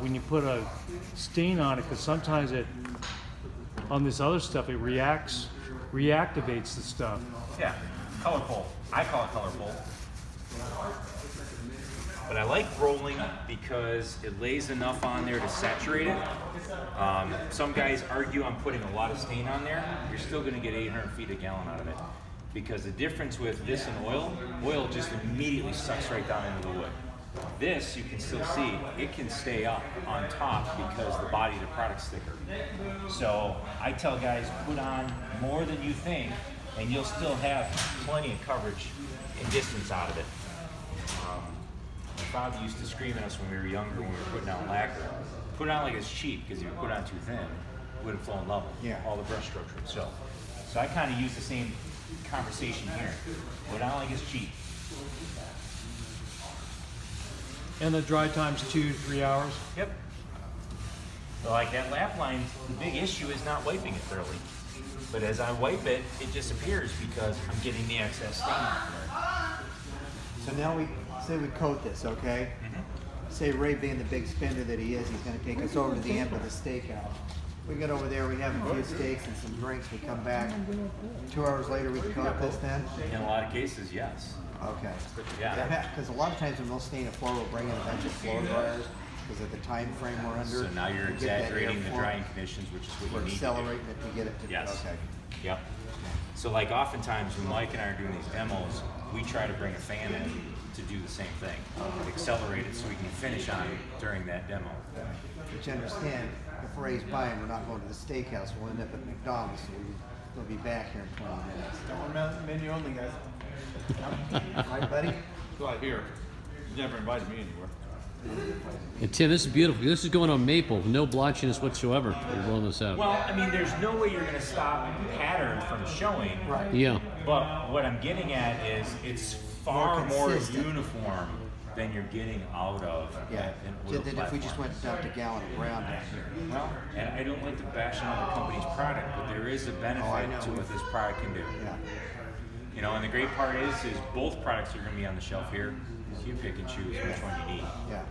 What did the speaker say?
when you put a stain on it, because sometimes it, on this other stuff, it reactivates the stuff. Yeah, color pull. I call it color pull. But I like rolling because it lays enough on there to saturate it. Some guys argue I'm putting a lot of stain on there. You're still going to get 800 feet a gallon out of it. Because the difference with this and oil just immediately sucks right down into the wood. This, you can still see, it can stay up on top because the body of the product's thicker. So I tell guys, put on more than you think, and you'll still have plenty of coverage and distance out of it. My father used to scream at us when we were younger, when we were putting on lacquer. Put it on like it's cheap, because if you put it on too thin, it wouldn't flow in level. Yeah. All the brush structure. So I kind of use the same conversation here. Put it on like it's cheap. And the dry time's 2 to 3 hours. Yep. So like that lap line, the big issue is not wiping it thoroughly. But as I wipe it, it disappears because I'm getting the excess stain off there. So now we say we coat this, okay? Say Ray being the big spender that he is, he's going to take us over to the end of the steakhouse. We get over there, we have a few steaks and some drinks, we come back. 2 hours later, we coat this then? In a lot of cases, yes. Okay. Yeah. Because a lot of times when we'll stain a floor, we'll bring in a bunch of floor dryers because of the time frame we're under. So now you're to get that exaggerating the airflow. drying conditions, which is what We're you need accelerating to do. it to get it to. Yes. Okay. Yep. So like oftentimes when Mike and I are doing these demos, we try to bring a fan in to do the same thing. Accelerate it so we can finish on it during that demo. But you understand, if Ray's buying, we're not going to the steakhouse, we'll end up at McDonald's, so we'll be back here in 20 minutes. Don't menu only, guys. Right, buddy? That's what I hear. He's never invited me anywhere. And Tim, this is beautiful. This is going on maple, no blotchiness whatsoever. You're rolling this out. Well, I mean, there's no way you're going to stop pattern from showing. Right. Yeah. But what I'm getting at is it's far more consistent. uniform than you're getting out of Yeah. an So oil then if we just platform. went and dumped a gallon of brown down here. Well, and I don't like to bash another company's product, but there is a benefit Oh, I know. to what this product can do. Yeah. You know, and the great part is both products are going to be on the shelf here. So you pick and choose which one you need. Yeah.